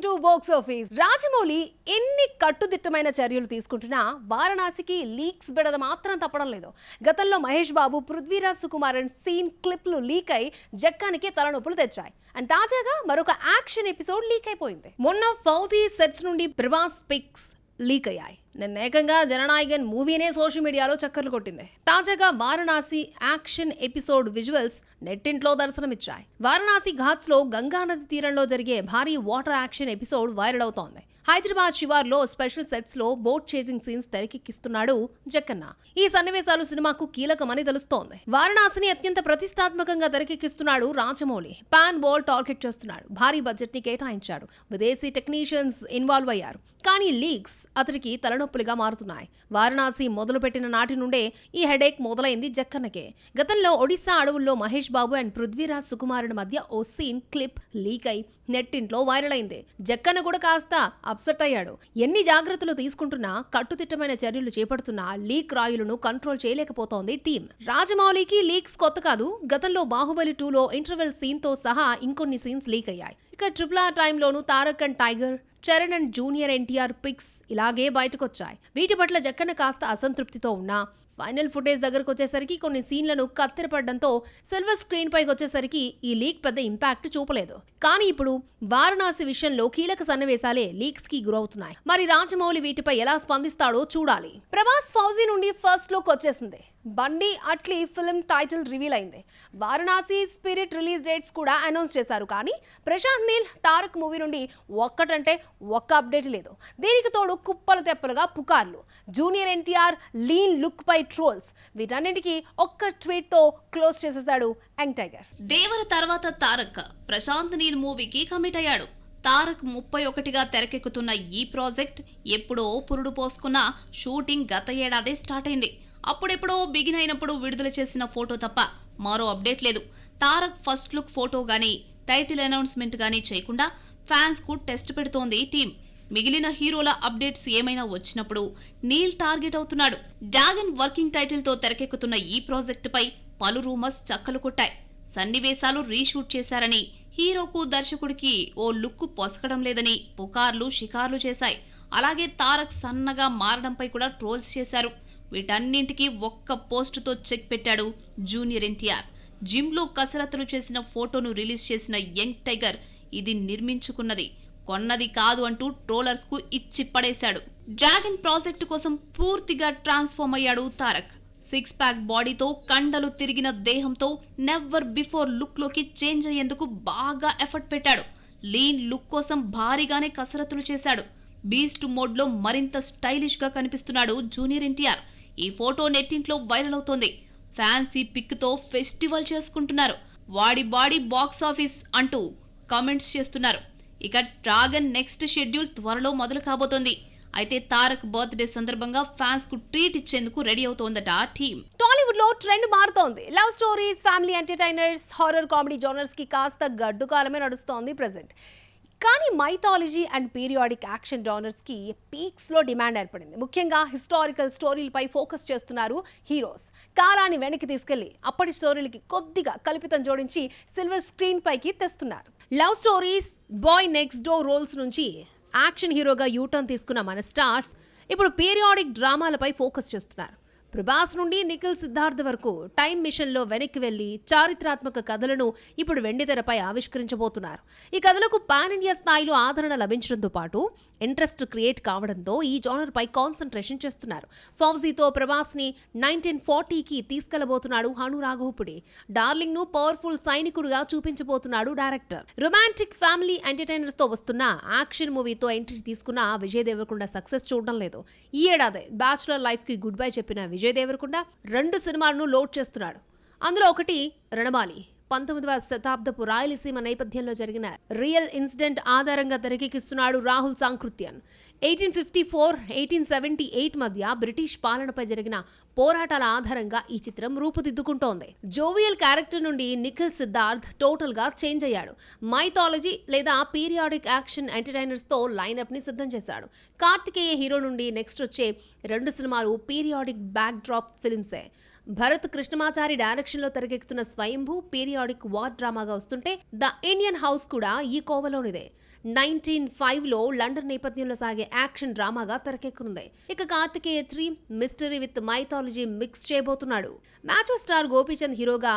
To box office. Rajamouli ఎన్ని కట్టుదిట్టమైన చర్యలు తీసుకుంటున్నా వారణాసికి లీక్స్ బెడద మాత్రం తప్పడం లేదు. గతంలో మహేష్ బాబు పృథ్వీరాజ్ సుకుమారన్ సీన్ క్లిప్లు లీక్ అయి జక్కానికి తలనొప్పులు తెచ్చాయి. అండ్ తాజాగా మరొక యాక్షన్ ఎపిసోడ్ లీక్ అయిపోయింది. మొన్న ఫౌజీ సెట్స్ నుండి ప్రభాస్ పిక్స్ లీక్ అయ్యాయి. నిన్న ఏకంగా జననాయకన్ మూవీనే సోషల్ మీడియాలో చక్కర్లు కొట్టింది. తాజాగా వారణాసి యాక్షన్ ఎపిసోడ్ విజువల్స్ నెట్టింట్లో దర్శనమిచ్చాయి. వారణాసి ఘాట్స్ లో గంగానది తీరంలో జరిగే భారీ వాటర్ యాక్షన్ ఎపిసోడ్ వైరల్ అవుతోంది. హైదరాబాద్ శివార్లో స్పెషల్ సెట్స్ లో బోట్ చేజింగ్ సీన్స్ తెరకెక్కిస్తున్నాడు జక్కన్న. ఈ సన్నివేశాలు సినిమాకు కీలకమని తెలుస్తోంది. వారణాసిని అత్యంత ప్రతిష్టాత్మకంగా తెరకెక్కిస్తున్నాడు రాజమౌళి. పాన్ బాల్ టార్గెట్ చేస్తున్నాడు. భారీ బడ్జెట్ ని కేటాయించాడు. విదేశీ టెక్నీషియన్స్ ఇన్వాల్వ్ అయ్యారు. కానీ లీక్స్ అతడికి తలనొప్పులుగా మారుతున్నాయి. వారణాసి మొదలుపెట్టిన నాటి నుండే ఈ హెడేక్ మొదలైంది జక్కన్నకే. గతంలో ఒడిశా అడవుల్లో మహేష్ బాబు అండ్ పృథ్వీరాజ్ సుకుమారన్ మధ్య ఓ సీన్ క్లిప్ లీక్ అయి నెట్టింట్లో వైరల్ అయింది. జక్కన్న కూడా కాస్త అప్సెట్ అయ్యాడు. ఎన్ని జాగ్రత్తలు తీసుకుంటున్నా, కట్టుదిట్టమైన చర్యలు చేపడుతున్నా లీక్ రాయులను కంట్రోల్ చేయలేకపోతోంది టీం. రాజమౌళికి లీక్స్ కొత్త కాదు. గతంలో బాహుబలి 2లో ఇంటర్వెల్ సీన్ తో సహా ఇంకొన్ని సీన్స్ లీక్ అయ్యాయి. ఇక RRR టైంలోనూ Tarak and tiger, Charan and junior NTR pics ఇలాగే బయటకొచ్చాయి. వీటి పట్ల జక్కన్న కాస్త అసంతృప్తితో ఉన్నా ఫైనల్ ఫుటేజ్ దగ్గరకు వచ్చేసరికి కొన్ని సీన్లను కత్తిరపడడంతో సిల్వర్ స్క్రీన్ పైకి వచ్చేసరికి ఈ లీక్ పెద్ద ఇంపాక్ట్ చూపలేదు. కానీ ఇప్పుడు వారణాసి విషయంలో కీలక సన్నివేశాలే లీక్స్ కి గురవుతున్నాయి. మరి రాజమౌళి వీటిపై ఎలా స్పందిస్తాడో చూడాలి. ప్రభాస్ ఫౌజీ నుండి ఫస్ట్ లుక్ వచ్చేసింది. బండి అట్లీ ఫిల్మ్ టైటిల్ రివీల్ అయింది. వారణాసి స్పిరిట్ రిలీజ్ డేట్స్ కూడా అనౌన్స్ చేశారు. కానీ ప్రశాంత్ నీల్ తారక్ మూవీ నుండి ఒక్కటంటే ఒక్క అప్డేట్ లేదు. దీనికి తోడు కుప్పలు తెప్పలుగా పుకార్లు. జూనియర్ ఎన్టీఆర్ లీన్ లుక్ పై ట్రోల్స్. వీటన్నింటికి ఒక్క ట్వీట్ తో క్లోజ్ చేసేశాడు యంగ్ టైగర్. దేవర తర్వాత తారక్ ప్రశాంత్ నీల్ మూవీకి కమిట్ అయ్యాడు. తారక్ 31గా తెరకెక్కుతున్న ఈ ప్రాజెక్ట్ ఎప్పుడో పురుడు పోసుకున్న షూటింగ్ గత ఏడాదే స్టార్ట్ అయింది. అప్పుడెప్పుడో బిగిన్ అయినప్పుడు విడుదల చేసిన ఫోటో తప్ప మరో అప్డేట్ లేదు. తారక్ ఫస్ట్ లుక్ ఫోటో గానీ టైటిల్ అనౌన్స్మెంట్ గానీ చేయకుండా ఫ్యాన్స్ కు టెస్ట్ పెడుతోంది టీం. మిగిలిన హీరోల అప్డేట్స్ ఏమైనా వచ్చినప్పుడు నీల్ టార్గెట్ అవుతున్నాడు. డ్రాగన్ వర్కింగ్ టైటిల్ తో తెరకెక్కుతున్న ఈ ప్రాజెక్టు పై పలు రూమర్స్ చక్కలు కొట్టాయి. సన్నివేశాలు రీషూట్ చేశారని, హీరోకు దర్శకుడికి ఓ లుక్ పొసకడం లేదని పుకార్లు షికార్లు చేశాయి. అలాగే తారక్ సన్నగా మారడంపై కూడా ట్రోల్స్ చేశారు. వీటన్నింటికి ఒక్క పోస్టుతో చెక్ పెట్టాడు జూనియర్ ఎన్టీఆర్. జిమ్ లో కసరత్తులు చేసిన ఫోటోను రిలీజ్ చేసిన యంగ్ టైగర్ ఇది నిర్మించుకున్నది, కొన్నది కాదు అంటూ ట్రోలర్స్ కు ఇచ్చి పడేశాడు. డ్రాగన్ ప్రాజెక్టు కోసం పూర్తిగా ట్రాన్స్ఫార్మ్ అయ్యాడు తారక్. 6 ప్యాక్ బాడీతో, కండలు తిరిగిన దేహంతో నెవర్ బిఫోర్ లుక్ లోకి చేంజ్ అయ్యేందుకు బాగా ఎఫర్ట్ పెట్టాడు. లీన్ లుక్ కోసం భారీగానే కసరత్తులు చేశాడు. బీస్ట్ మోడ్ లో మరింత స్టైలిష్ గా కనిపిస్తున్నాడు జూనియర్ ఎన్టీఆర్. ఈ ఫోటో నెట్టింట్లో వైరల్ అవుతోంది. ఫ్యాన్స్ ఈ పిక్ తో ఫెస్టివల్ చేసుకుంటున్నారు. వాడి బాడీ బాక్స్ ఆఫీస్ అంటూ కామెంట్స్ చేస్తున్నారు. ఇక డ్రాగన్ నెక్స్ట్ షెడ్యూల్ త్వరలో మొదలు కాబోతోంది. అయితే తారక్ బర్త్డే సందర్భంగా ఫ్యాన్స్ కు ట్రీట్ ఇచ్చేందుకు రెడీ అవుతోందట టీం. టాలీవుడ్ లో ట్రెండ్ మారుతోంది. Love stories, family entertainers, horror comedy genres కి కాస్త గడ్డు కాలమే నడుస్తోంది ప్రెసెంట్. కానీ mythology and periodic action genres కి పీక్స్ లో డిమాండ్ ఏర్పడింది. ముఖ్యంగా హిస్టారికల్ స్టోరీలపై ఫోకస్ చేస్తున్నారు హీరోస్. కాలాన్ని వెనక్కి తీసుకెళ్లి అప్పటి స్టోరీలకి కొద్దిగా కల్పితం జోడించి సిల్వర్ స్క్రీన్ పైకి తెస్తున్నారు. Love stories, boy next door roles నుంచి యాక్షన్ హీరోగా యూటర్న్ తీసుకున్న మన స్టార్స్ ఇప్పుడు పీరియాడిక్ డ్రామాలపై ఫోకస్ చేస్తున్నారు. ప్రభాస్ నుండి నిఖిల్ సిద్ధార్థ్ వరకు టైం మిషన్లో వెనక్కి వెళ్లి చారిత్రాత్మక కథలను ఇప్పుడు వెండితెరపై ఆవిష్కరించబోతున్నారు. ఈ కథలకు పాన్ ఇండియా స్థాయిలో ఆదరణ లభించడంతో పాటు ఇంట్రెస్ట్ క్రియేట్ కావడంతో ఈ జానర్ పై కాన్సన్ట్రేషన్ చేస్తున్నారు. ఫౌజీతో ప్రభాస్ ని 1940కి తీసుకెళ్లబోతున్నాడు హను రాఘవపుడి. డార్లింగ్ ను పవర్ఫుల్ సైనికుడుగా చూపించబోతున్నాడు డైరెక్టర్. రొమాంటిక్ ఫ్యామిలీ ఎంటర్టైనర్స్ తో వస్తున్న యాక్షన్ మూవీతో ఎంట్రీ తీసుకున్న విజయ్ దేవరకొండ సక్సెస్ చూడడం లేదు. ఈ ఏడాది బ్యాచులర్ లైఫ్ కి గుడ్ బై చెప్పిన విజయ్ దేవరకొండ 2 సినిమాలను లోడ్ చేస్తున్నాడు. అందులో ఒకటి రణమాలి. 19వ శతాబ్దపు రాయలసీమ నేపథ్యంలో జరిగిన రియల్ ఇన్సిడెంట్ ఆధారంగా తెరకెక్కిస్తున్నాడు రాహుల్ సాంకృత్యన్. 1854-1878 మధ్య బ్రిటిష్ పాలనపై జరిగిన పోరాటాల ఆధారంగా ఈ చిత్రం రూపుదిద్దుకుంటోంది. జోవియల్ క్యారెక్టర్ నుండి నిఖిల్ సిద్ధార్థ్ టోటల్ గా చేంజ్ అయ్యాడు. మైథాలజీ లేదా పీరియాడిక్ యాక్షన్ ఎంటర్టైనర్స్ తో లైనప్ ని సిద్ధం చేశాడు. కార్తికేయ హీరో నుండి నెక్స్ట్ వచ్చే 2 సినిమాలు periodic backdrop. Bharat Krishnamachari direction లో తెరకెక్కుతున్న స్వయంభూ పీరియాడిక్ వార్ డ్రామాగా వస్తుంటే ద ఇండియన్ హౌస్ కూడా ఈ కోవలోనిదే. 1905లో లండన్ నేపథ్యంలో సాగే యాక్షన్ డ్రామాగా తెరకెక్కనుంది. ఇక Karthikeya 3 mystery with mythology mix చేయబోతున్నాడు. మ్యాచో స్టార్ గోపీచంద్ హీరోగా,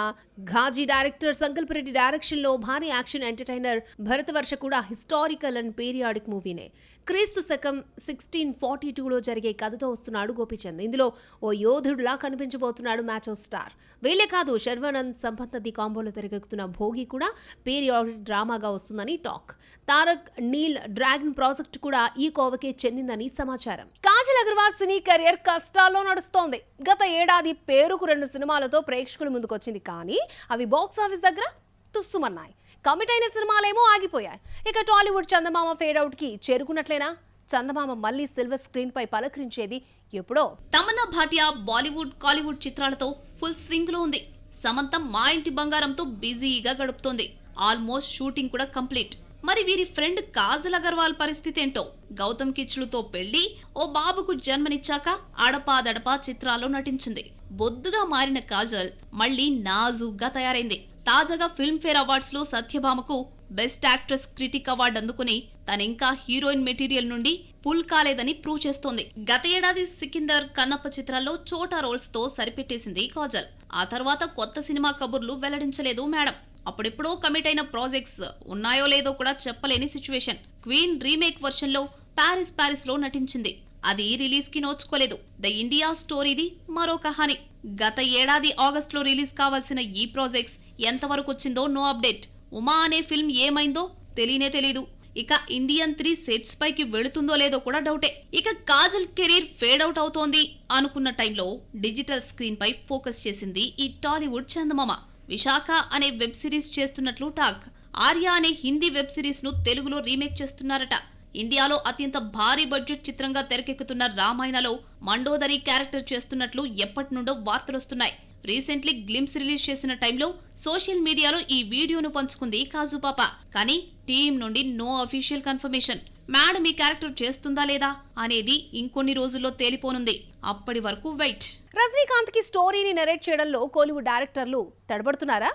ఘాజీ డైరెక్టర్ సంకల్ప్ రెడ్డి డైరెక్షన్ లో భారీ యాక్షన్ ఎంటర్టైనర్ భరతవర్ష కూడా హిస్టారికల్ అండ్ పీరియాడిక్ మూవీనే. క్రీస్తు శకం 1642లో జరిగే కథతో వస్తున్నాడు గోపీచంద్. ఇందులో ఓ యోధుడులా కనిపించబోతున్నాడు మ్యాచో స్టార్. వీళ్లే కాదు, శర్వానంద్ సంపత్ నది కాంబోలో తెరకెక్కుతున్న భోగి కూడా పీరియాడిక్ డ్రామాగా వస్తుందని talk. Tarak Neel dragon project కూడా ఈ కోవకే చెందిందని సమాచారం. కాజల్ అగర్వాల్ సినీ కెరియర్ కష్టాల్లో నడుస్తోంది. గత ఏడాది పేరుకు 2 సినిమాలతో ప్రేక్షకుల ముందుకొచ్చింది, కానీ అవి బాక్స్ ఆఫీస్ దగ్గర తుస్సుమన్నాయి. కమిట్ అయిన సినిమాలేమో ఆగిపోయాయి. ఇక టాలీవుడ్ చందమామ ఫేడ్ అవుట్ కి చేరుకున్నట్లేనా? చందమామ మళ్ళీ సిల్వర్ స్క్రీన్ పై పలకరించేది ఎప్పుడో. తమన్నా భాటియా బాలీవుడ్ కాలీవుడ్ చిత్రాలతో ఫుల్ స్వింగ్ లో ఉంది. సమంత మా ఇంటి బంగారంతో బిజీగా గడుపుతోంది. ఆల్మోస్ట్ షూటింగ్ కూడా కంప్లీట్. మరి వీరి ఫ్రెండ్ కాజల్ అగర్వాల్ పరిస్థితి ఏంటో? గౌతమ్ కిచ్లుతో పెళ్లి, ఓ బాబుకు జన్మనిచ్చాక అడపాదడపా చిత్రాల్లో నటించింది. బొద్దుగా మారిన కాజల్ మళ్లీ నాజుగ్గా తయారైంది. తాజాగా ఫిల్మ్ఫేర్ అవార్డ్స్ లో సత్యభామకు బెస్ట్ యాక్ట్రెస్ క్రిటిక్ అవార్డు అందుకుని తనింకా హీరోయిన్ మెటీరియల్ నుండి పుల్ కాలేదని ప్రూవ్ చేస్తోంది. గత ఏడాది సికిందర్, కన్నప్ప చిత్రాల్లో చోటా రోల్స్ తో సరిపెట్టేసింది కాజల్. ఆ తర్వాత కొత్త సినిమా కబుర్లు వెల్లడించలేదు మేడం. అప్పుడెప్పుడో కమిట్ అయిన ప్రాజెక్ట్స్ ఉన్నాయో లేదో కూడా చెప్పలేని సిచ్యువేషన్. క్వీన్ రీమేక్ వర్షన్ లో పారిస్ లో నటించింది. అది రిలీజ్ కి నోచుకోలేదు. ద ఇండియా స్టోరీది మరో కహాని. గత ఏడాది ఆగస్టులో రిలీజ్ కావాల్సిన ఈ ప్రాజెక్ట్స్ ఎంతవరకు వచ్చిందో నో అప్డేట్. ఉమా అనే ఫిల్మ్ ఏమైందో తెలీదు. ఇక ఇండియన్ 3 సెట్స్ పైకి వెళుతుందో లేదో కూడా డౌటే. ఇక కాజల్ కెరీర్ ఫేడ్ అవుట్ అవుతోంది అనుకున్న టైంలో డిజిటల్ స్క్రీన్ పై ఫోకస్ చేసింది ఈ టాలీవుడ్ చందమామ. విశాఖ అనే వెబ్ సిరీస్ చేస్తున్నట్లు టాక్. ఆర్య అనే హిందీ వెబ్ సిరీస్ ను తెలుగులో రీమేక్ చేస్తున్నారట. ఇండియాలో అత్యంత భారీ బడ్జెట్ చిత్రంగా తెరకెక్కుతున్న రామాయణలో మండోదరి క్యారెక్టర్ చేస్తున్నట్లు ఎప్పటి నుండో వార్తలొస్తున్నాయి. రీసెంట్లీ గ్లిమ్స్ రిలీజ్ చేసిన టైంలో సోషల్ మీడియాలో ఈ వీడియోను పంచుకుంది కాజుపాప. కానీ టీం నుండి నో అఫీషియల్ కన్ఫర్మేషన్. మేడం ఈ క్యారెక్టర్ చేస్తుందా లేదా అనేది ఇంకొన్ని రోజుల్లో తేలిపోనుంది. అప్పటి వరకు వెయిట్. రజనీకాంత్ కి స్టోరీని నెరేట్ చేయడంలో కోలీవుడ్ డైరెక్టర్లు తడబడుతున్నారా?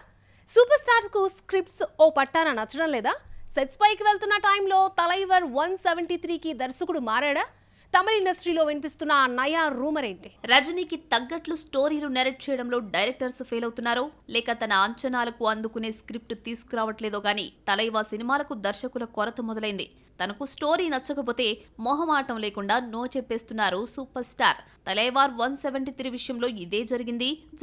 సూపర్ స్టార్స్ కు స్క్రిప్ట్స్ ఓ పట్టాన నచ్చడం లేదా? సెట్స్ పైకి వెళ్తున్న టైంలో తలైవర్ 173కి దర్శకుడు మారాడా? తమిళ ఇండస్ట్రీలో వినిపిస్తున్న నయా రూమర్ ఏంటి? రజనీకి తగ్గట్లు స్టోరీలు నెరేట్ చేయడంలో డైరెక్టర్స్ ఫెయిల్ అవుతున్నారో, లేక తన అంచనాలకు అందుకునే స్క్రిప్ట్ తీసుకురావట్లేదో గానీ తలైవా సినిమాలకు దర్శకుల కొరత మొదలైంది. తనకు స్టోరీ నచ్చకపోతే మొహమాటం లేకుండా నో చెప్పేస్తున్నారు సూపర్ స్టార్. తలైవార్ 173 విషయంలో ఇదే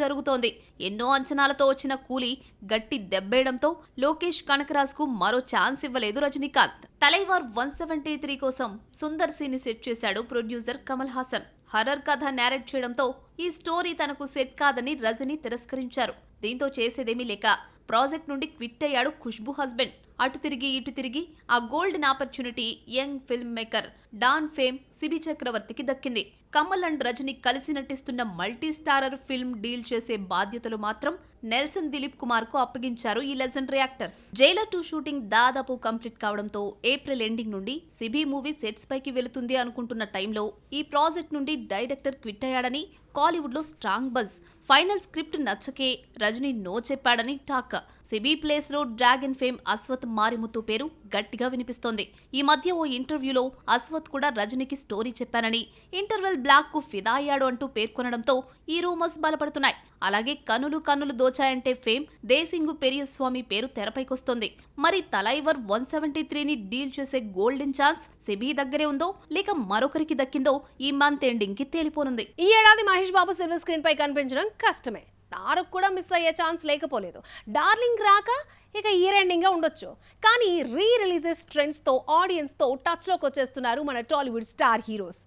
జరుగుతోంది. ఎన్నో అంచనాలతో వచ్చిన కూలీ గట్టి దెబ్బేయడంతో లోకేష్ కనకరాజ్ కు మరో ఛాన్స్ ఇవ్వలేదు రజనీకాంత్. తలైవార్ 173 కోసం సుందర్ సి ని సెట్ చేశాడు ప్రొడ్యూసర్ కమల్ హాసన్. హర్రర్ కథ నేరేట్ చేయడంతో ఈ స్టోరీ తనకు సెట్ కాదని రజనీ తిరస్కరించారు. దీంతో చేసేదేమీ లేక ప్రాజెక్ట్ నుండి క్విట్ అయ్యాడు ఖుష్బూ హస్బెండ్. అటు తిరిగి ఇటు తిరిగి ఆ golden opportunity young film maker Don fame Sibi చక్రవర్తికి దక్కింది. కమల్ అండ్ రజనీ కలిసి నటిస్తున్న మల్టీ స్టారర్ ఫిల్మ్ డీల్ చేసే బాధ్యతలు మాత్రం నెల్సన్ దిలీప్ కుమార్ కు అప్పగించారు ఈ లెజెండరీ యాక్టర్స్. జైలర్ 2 షూటింగ్ దాదాపు కంప్లీట్ కావడంతో ఏప్రిల్ ఎండింగ్ నుండి సిబి మూవీ సెట్స్ పైకి వెళుతుంది అనుకుంటున్న టైంలో ఈ ప్రాజెక్ట్ నుండి డైరెక్టర్ క్విట్ అయ్యాడని కాలీవుడ్ లో స్ట్రాంగ్ బజ్. ఫైనల్ స్క్రిప్ట్ నచ్చకే రజనీ నో చెప్పాడని టాక్. సిబి ప్లేస్ లో డ్రాగన్ ఫేమ్ అశ్వత్ మారిముత్తు పేరు గట్టిగా వినిపిస్తోంది. ఈ మధ్య ఓ ఇంటర్వ్యూలో అశ్వత్ కూడా రజనీకి స్టోరీ చెప్పానని, ఇంటర్వెల్ బ్లాక్ కు ఫిదా అయ్యాడు అంటూ పేర్కొనడంతో ఈ రూమర్స్ బలపడుతున్నాయి. అలాగే కన్నులు దోచాయంటే ఫేమ్ దేశింగు పెరియస్వామి పేరు తెరపైకొస్తోంది. మరి తలైవర్ 173ని డీల్ చేసే గోల్డెన్ ఛాన్స్ సిబి దగ్గరే ఉందో లేక మరొకరికి దక్కిందో ఈ మంత్ ఎండింగ్ కి తేలిపోనుంది. ఈ ఏడాది మహేష్ బాబు సిల్వర్ స్క్రీన్ పై కనిపించడం కష్టమే. తారక్ కూడా మిస్ అయ్యే ఛాన్స్ లేకపోలేదు. డార్లింగ్ రాక ఇక ఇయర్ ఎండింగ్ గా ఉండొచ్చు. కానీ రీ రిలీజెస్ ట్రెండ్స్ తో ఆడియన్స్ తో టచ్ లోకి వచ్చేస్తున్నారు మన టాలీవుడ్ స్టార్ హీరోస్.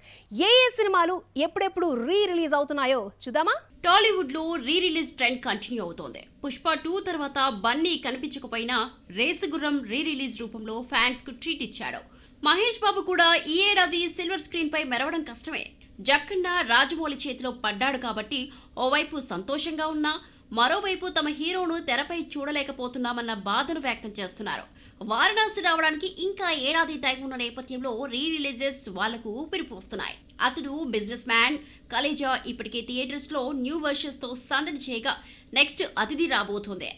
ఏ సినిమాలు ఎప్పుడెప్పుడు రీ రిలీజ్ అవుతున్నాయో చూద్దామా? టాలీవుడ్ లో రీ రిలీజ్ ట్రెండ్ కంటిన్యూ అవుతోంది. పుష్ప 2 తర్వాత బన్నీ కనిపించకపోయినా రేసుగుర్రం రీ రిలీజ్ రూపంలో ఫ్యాన్స్ కు ట్రీట్ ఇచ్చాడు. మహేష్ బాబు కూడా ఈ ఏడాది సిల్వర్ స్క్రీన్ పై మెరవడం కష్టమే. జక్కన్న రాజమౌళి చేతిలో పడ్డాడు కాబట్టి ఓవైపు సంతోషంగా ఉన్నా మరోవైపు తమ హీరోను తెరపై చూడలేకపోతున్నామన్న బాధను వ్యక్తం చేస్తున్నారు. వారణాసి రావడానికి ఇంకా ఏడాది టైం ఉన్న నేపథ్యంలో రీ రిలీజెస్ వాళ్లకు ఊపిరిపోస్తున్నాయి. అతడు బిజినెస్ మ్యాన్ కలేజా ఇప్పటికే థియేటర్స్ లో న్యూ వర్షన్స్ తో సందడి చేయగా నెక్స్ట్ అతిథి రాబోతోంది.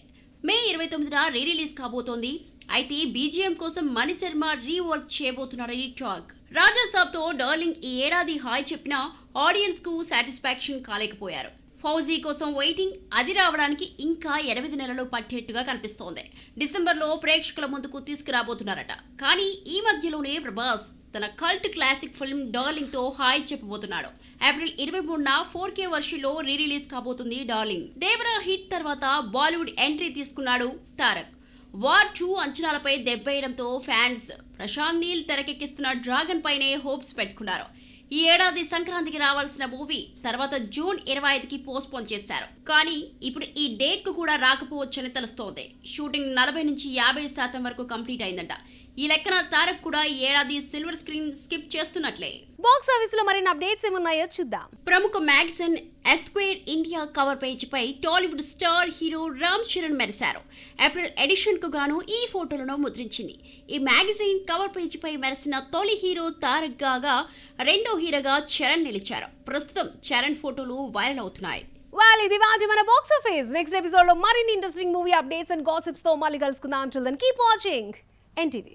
మే 29న రీ రిలీజ్ కాబోతోంది. అయితే బీజిఎం కోసం మణిశర్మ రీవర్క్ చేయబోతున్నాడని టాక్. రాజా సాబ్ తో డార్లింగ్ ఈ ఏడాది హాయ్ చెప్పినా ఆడియన్స్ కు సాటిస్ఫాక్షన్ కాలేకపోయారు. ఫౌజీ కోసం వెయిటింగ్, అది రావడానికి ఇంకా 8 నెలలు పట్టేట్టుగా కనిపిస్తోంది. డిసెంబర్లో ప్రేక్షకుల ముందుకు తీసుకురాబోతున్నారట. కానీ ఈ మధ్యలోనే ప్రభాస్ తన కల్ట్ క్లాసిక్ ఫిల్మ్ డార్లింగ్ తో హాయ్ చెప్పబోతున్నాడు. ఏప్రిల్ 23న 4K వర్షన్లో రీ రిలీజ్ కాబోతుంది డార్లింగ్. దేవరా హిట్ తర్వాత బాలీవుడ్ ఎంట్రీ తీసుకున్నాడు తారక్. వార్ 2 అంచనాలపై దెబ్బేయడంతో ఫ్యాన్స్ ప్రశాంత్ నీల్ తెరకెక్కిస్తున్న డ్రాగన్ పైనే హోప్స్ పెట్టుకున్నారు. ఈ ఏడాది సంక్రాంతికి రావాల్సిన మూవీ తర్వాత జూన్ 25కి పోస్ట్ పోన్ చేశారు. కానీ ఇప్పుడు ఈ డేట్ కు కూడా రాకపోవచ్చని తెలుస్తోంది. షూటింగ్ 40 నుంచి 50% వరకు కంప్లీట్ అయిందంట. ఈ లెక్కన తారక్ కూడా ఈ ఏడాది సిల్వర్ స్క్రీన్ స్కిప్ చేస్తున్నట్లే. బాక్స్ ఆఫీస్ లో మరిన్ని అప్డేట్స్ ఏమున్నాయో చూద్దాం. ప్రముఖ magazine Esquire India cover page పై టాలీవుడ్ స్టార్ హీరో రామ్ చరణ్ మెరిశారు. ఏప్రిల్ ఎడిషన్ కు గాను ఈ ఫోటోలను ముద్రించింది. ఈ మ్యాగజైన్ కవర్ పేజ్ పై మెరిసిన తొలి హీరో తారక్ కాగా రెండో హీరోగా చరణ్ నిలిచారు. ప్రస్తుతం చరణ్ ఫోటోలు వైరల్ అవుతున్నాయి. ఇది వాటి మన బాక్స్ ఆఫీస్. నెక్స్ట్ ఎపిసోడ్ లో మరిన్ని interesting movie updates and gossips తో మళ్ళీ కలుసుకుందాం. Till then, keep watching NTV.